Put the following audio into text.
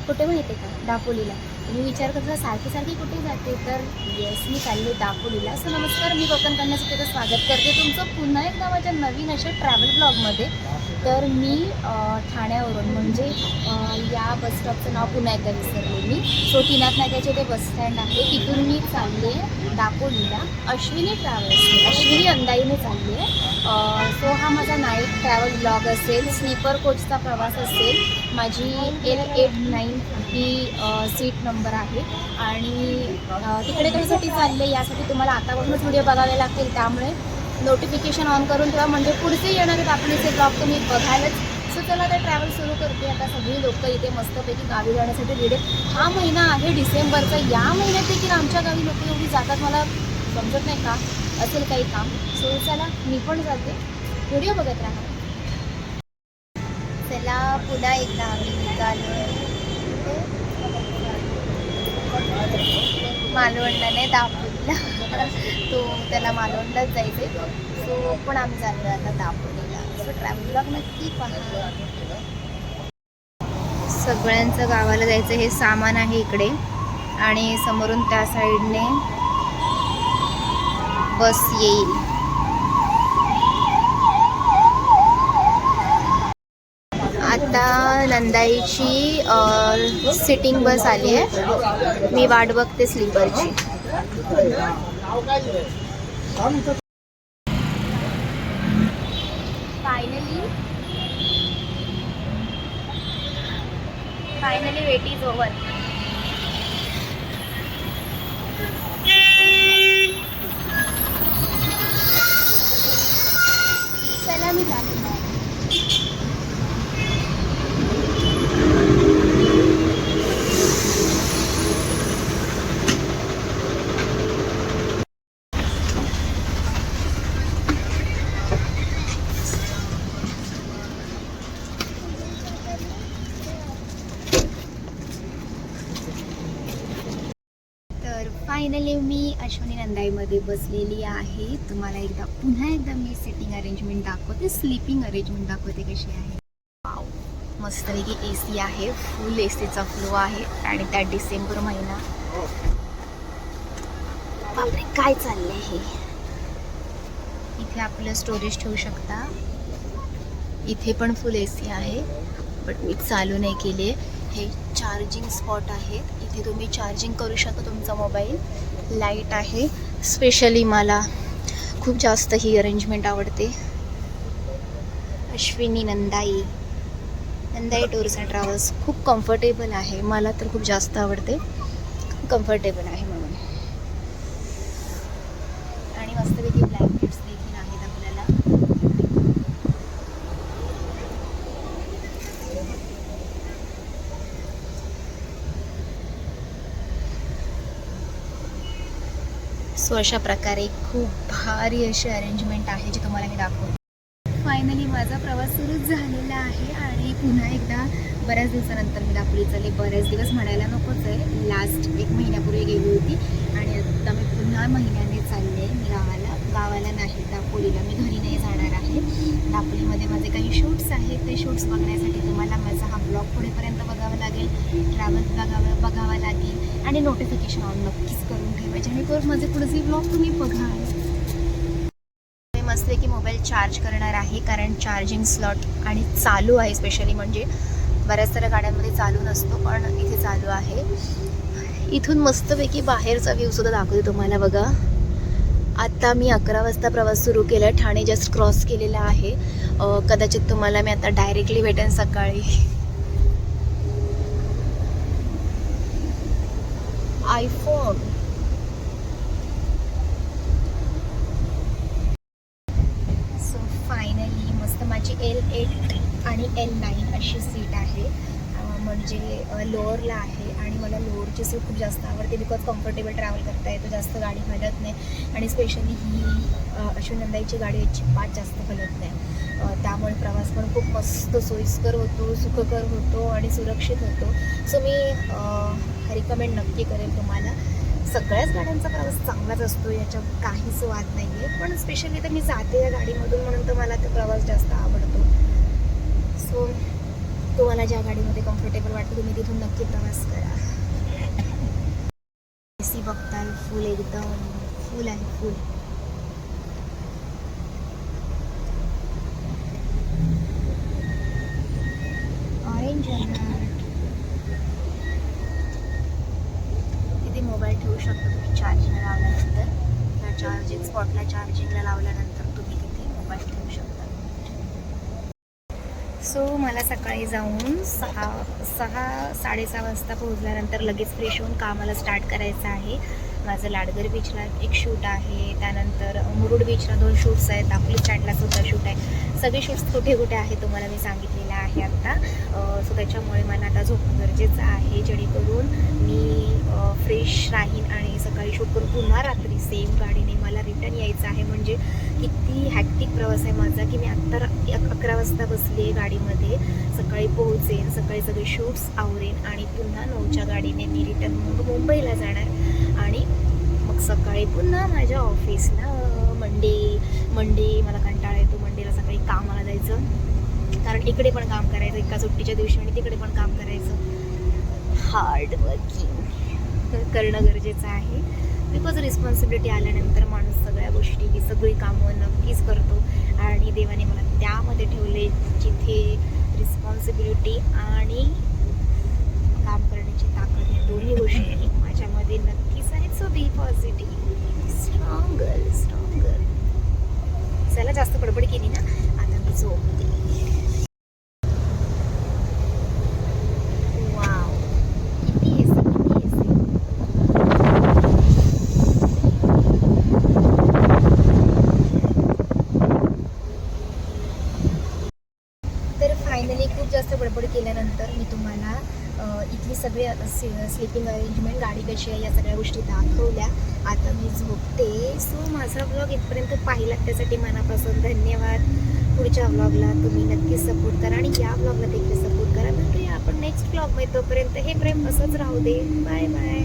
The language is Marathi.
कुठे माहिती आहे का? दापोलीला. तुम्ही विचार करता सारखी सारखी कुठे जाते, तर येस मी चालले दापोलीला. सो नमस्कार, मी कोकण कन्यासाठी स्वागत करते तुमचं पुन्हा एकदा माझ्या नवीन अशा ट्रॅव्हल ब्लॉगमध्ये. तर मी ठाण्यावरून म्हणजे या बस स्टॉपचं नाव पुन्हा एकदा विसरले मी. सो टीनाथ नाक्याचे ते बस स्टँड आहे, तिथून मी चालले दापोलीला अश्विनी ट्रॅव्हल्सने, अश्विनी अंदाईने चालली आहे. सो हा माझा नाईट ट्रॅव्हल ब्लॉग असेल, स्लीपर कोचचा प्रवास असेल. माझी L89 ही सीट नंबर आहे आणि तिकडे कशासाठी चालले यासाठी तुम्हाला आतापासूनच व्हिडिओ बघावे लागतील. त्यामुळे नोटिफिकेशन ऑन करून ठेवा, म्हणजे पुढचे येणारे दापोलीचे ब्लॉग तुम्ही बघायलाच. सो चला तर ट्रॅव्हल सुरू करते. आता सगळी लोक इथे मस्तपैकी गावी जाण्यासाठी रेडी. हा महिना आहे डिसेंबरचा, या महिन्यात देखील आमच्या गावी लोक एवढी जातात, मला समजत नाही का असेल काही काम. सो चला मी पण जाते, व्हिडिओ बघत राहा. चला पुन्हा एकदा आम्ही निघालो मालवणला, दापोलीला. तो त्याला मालवणलाच जायचे. सो पण आम्ही चाललो आता दापोलीला. सो ट्रॅव्हल ब्लॉग नक्की पहा. सगळ्यांचं गावाला जायचं हे सामान आहे इकडे आणि समोरून त्या साईडने बस येईल. आता नंदाईची सिटिंग बस आली आहे, मी वाट बघते स्लीपरची. Finally wait is over. चला मी जाते. फायनली मी अश्विनी नंदाईमध्ये बसलेली आहे. तुम्हाला पुन्हा एकदा मी सिटिंग अरेंजमेंट दाखवते, स्लीपिंग अरेंजमेंट दाखवते कशी आहे. वाव, मस्तपैकी AC आहे, फुल ACचा फ्लो आहे आणि त्यात डिसेंबर महिना. बापरे काय चाललंय हे. इथे आपलं स्टोरेज ठेवू शकता. इथे पण फुल AC आहे, बट मी चालू नाही केले. हे चार्जिंग स्पॉट आहेत, इथे तुम्ही चार्जिंग करू शकता तुमचा मोबाईल. लाईट आहे. स्पेशली मला खूप जास्त ही अरेंजमेंट आवडते. Ashwini Nandai tours and travels खूप कम्फर्टेबल आहे, मला तर खूप जास्त आवडते. कम्फर्टेबल आहे म्हणून. आणि मस्तपैकी ब्लँकेट्स देखील आहेत आपल्याला. सो अशा प्रकारे खूप भारी अशी अरेंजमेंट आहे जी तुम्हाला मी दाखवते. फायनली माझा प्रवास सुरूच झालेला आहे आणि पुन्हा एकदा बऱ्याच दिवसानंतर मी दापोली चालले. बऱ्याच दिवस म्हणायला नकोच आहे, लास्ट 1 महिन्यापूर्वी गेली होती आणि आता मी पुन्हा महिन्याने चालले. मी गावाला नाही, दापोलीला. मी घरी नाही जाणार आहे. दापोलीमध्ये माझे काही शूट्स आहेत, ते शूट्स बघण्यासाठी तुम्हाला माझा हा ब्लॉग पुढेपर्यंत बघावा लागेल, ट्रॅव्हल बघावा लागेल आणि नोटिफिकेशन ऑन नक्कीच करून ठेवा, जेणेकरून माझे पुढचे ब्लॉग तुम्ही बघाल. मी मस्तपैकी मोबाईल चार्ज करणार आहे, कारण चार्जिंग स्लॉट आणि चालू आहे. स्पेशली म्हणजे बऱ्याच साऱ्या गाड्यांमध्ये चालू नसतो, पण इथे चालू आहे. इथून मस्तपैकी बाहेरचा व्ह्यूसुद्धा दाखवते तुम्हाला. बघा, आता मी 11 वाजता प्रवास सुरू केला. ठाणे जस्ट क्रॉस केलेला आहे. कदाचित तुम्हाला मी आता डायरेक्टली भेटेन सकाळी. आयफोन सो फायनली मस्त माझी L8 आणि L9 अशी सीट आहे. म्हणजे लोअरला आहे आणि मला लोअरची सीट खूप जास्त आवडते, बिकॉज कम्फर्टेबल ट्रॅव्हल करता येतो, जास्त गाडी हलत नाही. आणि स्पेशली ही अश्विनी नंदाईची गाडी अजिबात जास्त हलत नाही, त्यामुळे प्रवास पण खूप मस्त सोयीस्कर होतो, सुखकर होतो आणि सुरक्षित होतो. सो मी रिकमेंड नक्की करेल तुम्हाला. सगळ्याच गाड्यांचा प्रवास चांगलाच असतो, याच्यात काहीच वाद नाही आहे, पण स्पेशली तर मी जाते या गाडीमधून म्हणून तर मला तो प्रवास जास्त आवडतो. सो तुम्हाला ज्या गाडीमध्ये कम्फर्टेबल वाटतं तुम्ही तिथून नक्की प्रवास करा. एसी बघताल फुल एकदम फुल आहे फुल. ऑरेंज तिथे मोबाईल ठेवू शकता तुम्ही चार्जिंगला लावल्यानंतर. त्या चार्जिंग स्पॉटला चार्जिंगला लावल्यानंतर तुम्ही तिथे मोबाईल ठेवू शकता. सो मला सकाळी जाऊन 6:30 वाजता पोहोचल्यानंतर लगेच फ्रेश होऊन कामाला स्टार्ट करायचं आहे. माझं लाडगर बीचला एक शूट आहे, त्यानंतर मुरुड बीचला 2 शूट्स आहेत, दापोली स्टँडला सुद्धा शूट आहे. सगळे शूट्स कुठे कुठे आहे तुम्हाला मी सांगितलेलं आहे आत्ता. सो त्याच्यामुळे मला आता झोपणं गरजेचं आहे, जेणेकरून मी फ्रेश राहीन आणि सकाळी शूट करून पुन्हा रात्री सेम गाडीने मला रिटर्न यायचं आहे. म्हणजे किती हॅक्टिक प्रवास आहे माझा की मी आत्ता 11 वाजता बसली आहे गाडीमध्ये. सकाळी पोहोचेन, सकाळी सगळे शूट्स आवरेन आणि पुन्हा 9च्या गाडीने मी रिटर्न मुंबईला जाणार आणि मग सकाळी पुन्हा माझ्या ऑफिसला. मंडे मला कंटाळा येतो मंडेला सकाळी कामाला जायचं, कारण इकडे पण काम करायचं एका सुट्टीच्या दिवशी आणि तिकडे पण काम करायचं. हार्ड वर्किंग करणं गरजेचं आहे, बिकॉज रिस्पॉन्सिबिलिटी आल्यानंतर माणूस सगळ्या गोष्टी ही सगळी कामं नक्कीच करतो. आणि देवाने मला त्यामध्ये ठेवले जिथे रिस्पॉन्सिबिलिटी आणि काम करण्याची ताकद या दोन्ही गोष्टी माझ्यामध्ये नक्कीच आहेत. सो बी पॉझिटिव्ह, स्ट्रॉंगर. चला जास्त बडबड केली ना, आता मी झोपते. वाव, किती एसी. तर फायनली खूप जास्त बडबड केल्यानंतर मी तुम्हाला इथली सगळी स्लीपिंग अरेंजमेंट, गाडी कशी आहे, या सगळ्या गोष्टी दाखवल्या. आता मी झोपते. सो माझा व्लॉग इथपर्यंत पाहिला त्यासाठी मनापासून धन्यवाद. पुढच्या व्लॉगला तुम्ही नक्की सपोर्ट करा आणि या व्लॉगला देखील सपोर्ट करा. भेटूया आपण नेक्स्ट व्लॉगमध्ये. तोपर्यंत हे प्रेम असंच राहू दे. Bye bye.